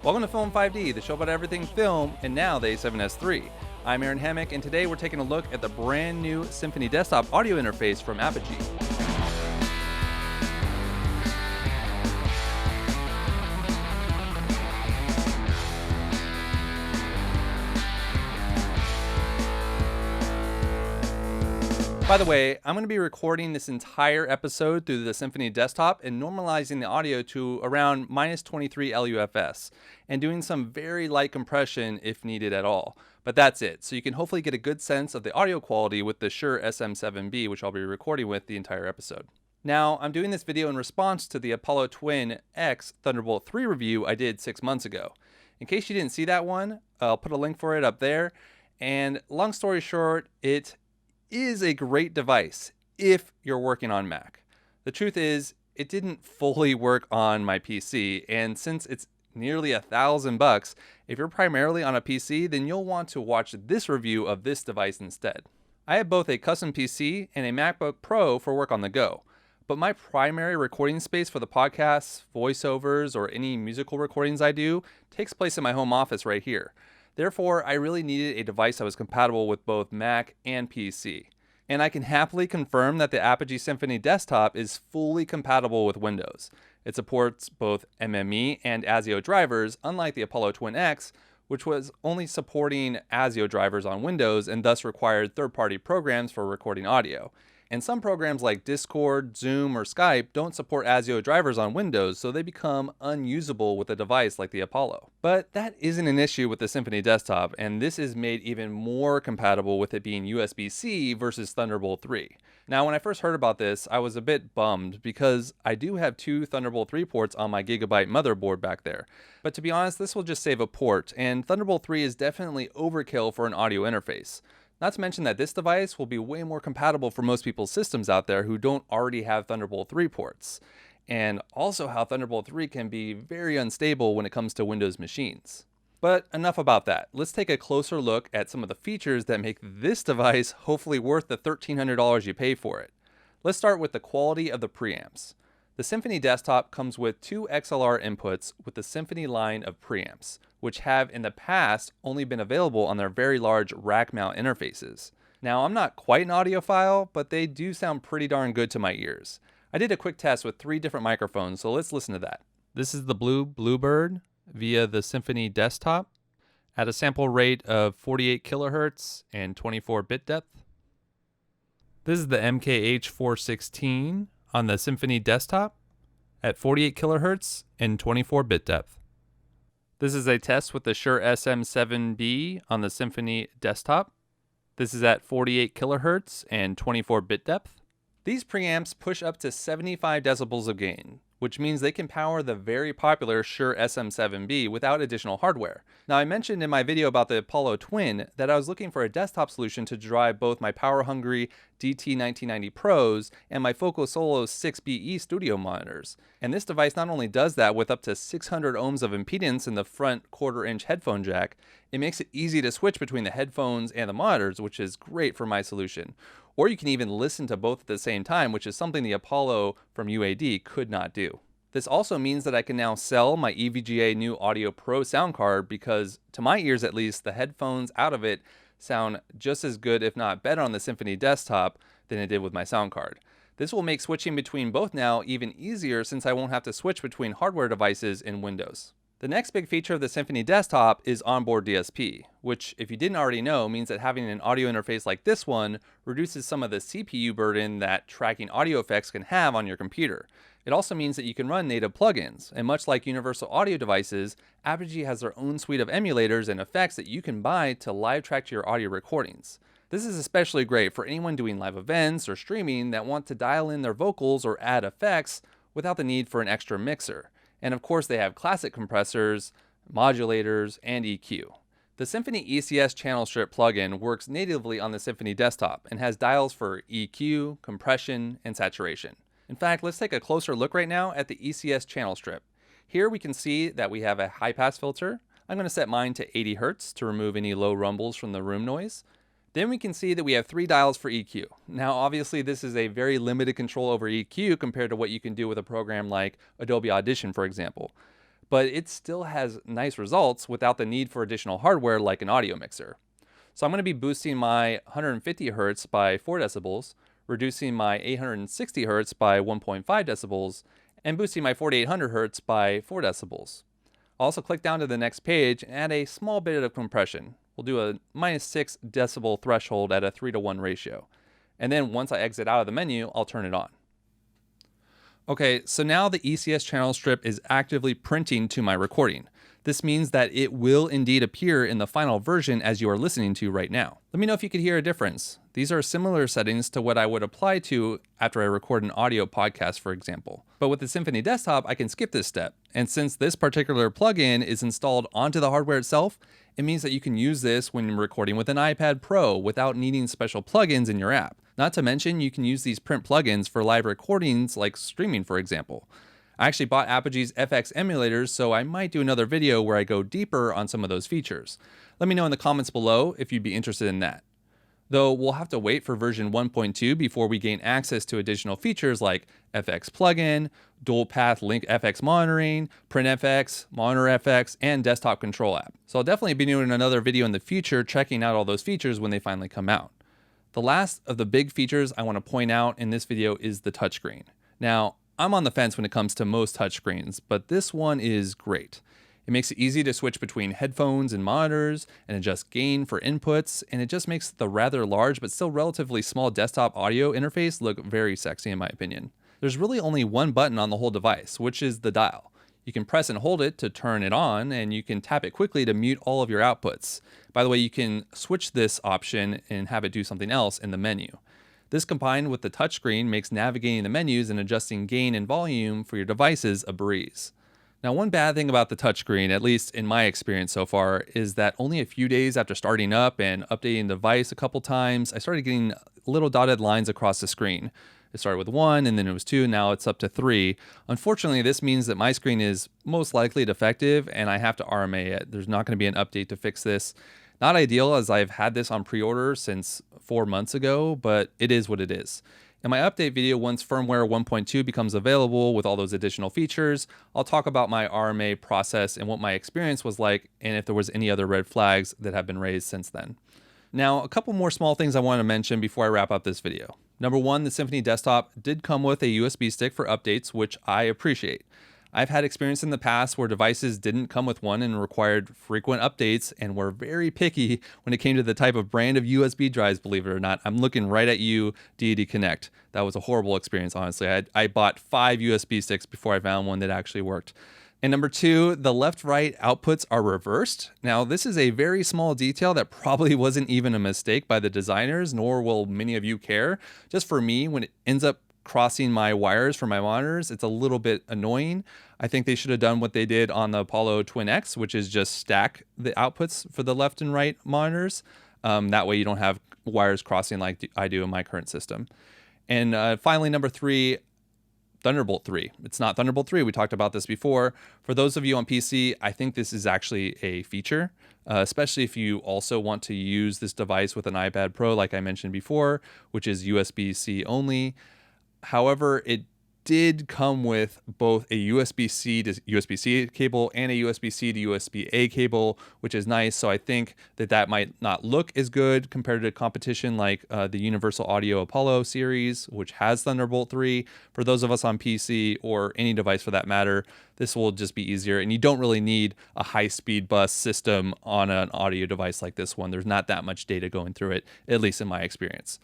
Welcome to Film 5D, the show about everything film, and now the A7S III. I'm Aaron Hammock, and today we're taking a look at the brand new Symphony Desktop audio interface from Apogee. By the way, I'm going to be recording this entire episode through the Symphony Desktop and normalizing the audio to around minus 23 LUFS and doing some very light compression if needed at all. But that's it, so you can hopefully get a good sense of the audio quality with the Shure SM7B, which I'll be recording with the entire episode. Now, I'm doing this video in response to the Apollo Twin X Thunderbolt 3 review I did 6 months ago. In case you didn't see that one, I'll put a link for it up there. And long story short, it is a great device if you're working on Mac. The truth is, it didn't fully work on my PC, and since it's nearly $1,000, if you're primarily on a PC, then you'll want to watch this review of this device instead. I have both a custom PC and a MacBook Pro for work on the go, but my primary recording space for the podcasts, voiceovers, or any musical recordings I do takes place in my home office right here. Therefore, I really needed a device that was compatible with both Mac and PC. And I can happily confirm that the Apogee Symphony Desktop is fully compatible with Windows. It supports both MME and ASIO drivers, unlike the Apollo Twin X, which was only supporting ASIO drivers on Windows and thus required third-party programs for recording audio. And some programs like Discord, Zoom, or Skype don't support ASIO drivers on Windows, so they become unusable with a device like the Apollo. But that isn't an issue with the Symphony Desktop, and this is made even more compatible with it being USB-C versus Thunderbolt 3. Now, when I first heard about this, I was a bit bummed because I do have 2 Thunderbolt 3 ports on my Gigabyte motherboard back there. But to be honest, this will just save a port, and Thunderbolt 3 is definitely overkill for an audio interface. Not to mention that this device will be way more compatible for most people's systems out there who don't already have Thunderbolt 3 ports, and also how Thunderbolt 3 can be very unstable when it comes to Windows machines. But enough about that. Let's take a closer look at some of the features that make this device hopefully worth the $1,300 you pay for it. Let's start with the quality of the preamps. The Symphony Desktop comes with 2 XLR inputs with the Symphony line of preamps, which have in the past only been available on their very large rack mount interfaces. Now, I'm not quite an audiophile, but they do sound pretty darn good to my ears. I did a quick test with 3 different microphones, so let's listen to that. This is the Blue Bluebird via the Symphony Desktop at a sample rate of 48 kilohertz and 24 bit depth. This is the MKH416 on the Symphony Desktop at 48 kilohertz and 24 bit depth. This is a test with the Shure SM7B on the Symphony Desktop. This is at 48 kilohertz and 24 bit depth. These preamps push up to 75 decibels of gain, which means they can power the very popular Shure SM7B without additional hardware. Now, I mentioned in my video about the Apollo Twin that I was looking for a desktop solution to drive both my power-hungry DT1990 Pros and my Focal Solo 6BE studio monitors. And this device not only does that with up to 600 ohms of impedance in the front quarter-inch headphone jack, it makes it easy to switch between the headphones and the monitors, which is great for my solution. Or you can even listen to both at the same time, which is something the Apollo from UAD could not do. This also means that I can now sell my EVGA new Audio Pro Soundcard because, to my ears at least, the headphones out of it sound just as good, if not better, on the Symphony Desktop than it did with my Soundcard. This will make switching between both now even easier since I won't have to switch between hardware devices in Windows. The next big feature of the Symphony Desktop is Onboard DSP, which, if you didn't already know, means that having an audio interface like this one reduces some of the CPU burden that tracking audio effects can have on your computer. It also means that you can run native plugins, and much like universal audio devices, Apogee has their own suite of emulators and effects that you can buy to live track to your audio recordings. This is especially great for anyone doing live events or streaming that want to dial in their vocals or add effects without the need for an extra mixer. And of course, they have classic compressors, modulators, and EQ. The Symphony ECS channel strip plugin works natively on the Symphony Desktop and has dials for EQ, compression, and saturation. In fact, let's take a closer look right now at the ECS channel strip. Here we can see that we have a high-pass filter. I'm going to set mine to 80 Hz to remove any low rumbles from the room noise. Then we can see that we have 3 dials for EQ. Now, obviously, this is a very limited control over EQ compared to what you can do with a program like Adobe Audition, for example. but it still has nice results without the need for additional hardware like an audio mixer. So I'm going to be boosting my 150 Hertz by 4 decibels, reducing my 860 Hertz by 1.5 decibels, and boosting my 4800 Hertz by 4 decibels. I'll also click down to the next page and add a small bit of compression. We'll do a -6 decibel threshold at a 3:1 ratio. And then once I exit out of the menu, I'll turn it on. Okay, so now the ECS channel strip is actively printing to my recording. This means that it will indeed appear in the final version as you are listening to right now. Let me know if you could hear a difference. These are similar settings to what I would apply to after I record an audio podcast, for example. But with the Symphony Desktop, I can skip this step. And since this particular plugin is installed onto the hardware itself, it means that you can use this when recording with an iPad Pro without needing special plugins in your app. Not to mention, you can use these print plugins for live recordings like streaming, for example. I actually bought Apogee's FX emulators, so I might do another video where I go deeper on some of those features. Let me know in the comments below if you'd be interested in that. Though we'll have to wait for version 1.2 before we gain access to additional features like FX plugin, dual path link FX monitoring, print FX, monitor FX, and desktop control app. So I'll definitely be doing another video in the future checking out all those features when they finally come out. The last of the big features I want to point out in this video is the touchscreen. Now, I'm on the fence when it comes to most touchscreens, but this one is great. It makes it easy to switch between headphones and monitors and adjust gain for inputs, and it just makes the rather large but still relatively small desktop audio interface look very sexy in my opinion. There's really only one button on the whole device, which is the dial. You can press and hold it to turn it on, and you can tap it quickly to mute all of your outputs. By the way, you can switch this option and have it do something else in the menu. This combined with the touchscreen makes navigating the menus and adjusting gain and volume for your devices a breeze. Now, one bad thing about the touchscreen, at least in my experience so far, is that only a few days after starting up and updating the device a couple times, I started getting little dotted lines across the screen. It started with 1, and then it was 2, now it's up to 3. Unfortunately, this means that my screen is most likely defective, and I have to RMA it. There's not going to be an update to fix this. Not ideal, as I've had this on pre-order since 4 months ago, but it is what it is. In my update video, once firmware 1.2 becomes available with all those additional features, I'll talk about my RMA process and what my experience was like, and if there was any other red flags that have been raised since then. Now, a couple more small things I want to mention before I wrap up this video. Number one, the Symphony Desktop did come with a USB stick for updates, which I appreciate. I've had experience in the past where devices didn't come with one and required frequent updates and were very picky when it came to the type of brand of USB drives, believe it or not. I'm looking right at you, Deity Connect. That was a horrible experience, honestly. I bought 5 USB sticks before I found one that actually worked. And number two, the left-right outputs are reversed. Now, this is a very small detail that probably wasn't even a mistake by the designers, nor will many of you care. Just for me, when it ends up crossing my wires for my monitors, it's a little bit annoying. I think they should have done what they did on the Apollo Twin X, which is just stack the outputs for the left and right monitors. That way you don't have wires crossing like I do in my current system. And finally, number three, Thunderbolt 3. It's not Thunderbolt 3. We talked about this before. For those of you on PC, I think this is actually a feature, especially if you also want to use this device with an iPad Pro, like I mentioned before, which is USB-C only. However, it did come with both a USB-C to USB-C cable and a USB-C to USB-A cable, which is nice. So I think that might not look as good compared to competition like the Universal Audio Apollo series, which has Thunderbolt 3. For those of us on PC or any device for that matter, this will just be easier. And you don't really need a high-speed bus system on an audio device like this one. There's not that much data going through it, at least in my experience.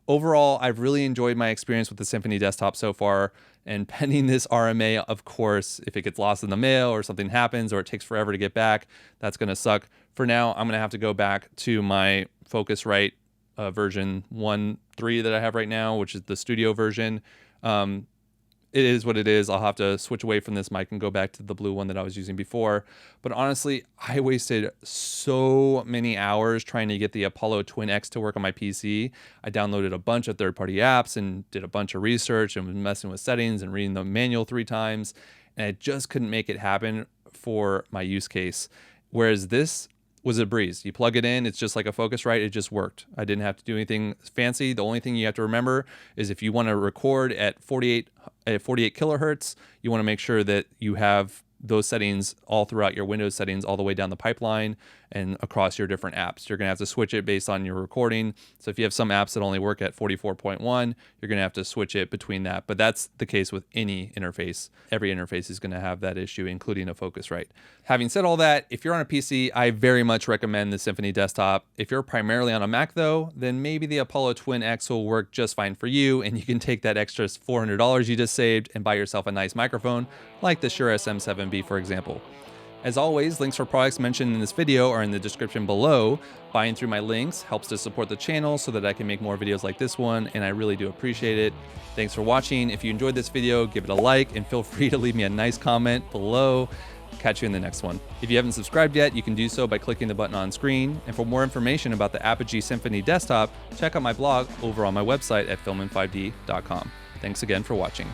Overall, I've really enjoyed my experience with the Symphony Desktop so far, and pending this RMA, of course, if it gets lost in the mail or something happens or it takes forever to get back, that's going to suck. For now, I'm going to have to go back to my Focusrite version 1.3 that I have right now, which is the studio version. It is what it is. I'll have to switch away from this mic and go back to the blue one that I was using before. But honestly, I wasted so many hours trying to get the Apollo Twin X to work on my PC. I downloaded a bunch of third-party apps and did a bunch of research and was messing with settings and reading the manual 3 times. And I just couldn't make it happen for my use case. Whereas this was a breeze. You plug it in, it's just like a Focusrite, it just worked. I didn't have to do anything fancy. The only thing you have to remember is if you want to record at 48 kilohertz, you want to make sure that you have those settings all throughout your Windows settings, all the way down the pipeline and across your different apps. You're going to have to switch it based on your recording. So if you have some apps that only work at 44.1, you're going to have to switch it between that. But that's the case with any interface. Every interface is going to have that issue, including a Focusrite. Having said all that, if you're on a PC, I very much recommend the Symphony Desktop. If you're primarily on a Mac though, then maybe the Apollo Twin X will work just fine for you, and you can take that extra $400 you just saved and buy yourself a nice microphone like the Shure SM7B, for example. As always, links for products mentioned in this video are in the description below. Buying through my links helps to support the channel so that I can make more videos like this one, and I really do appreciate it. Thanks for watching. If you enjoyed this video, give it a like and feel free to leave me a nice comment below. Catch you in the next one. If you haven't subscribed yet, you can do so by clicking the button on screen. And for more information about the Apogee Symphony Desktop, check out my blog over on my website at filmin5d.com. Thanks again for watching.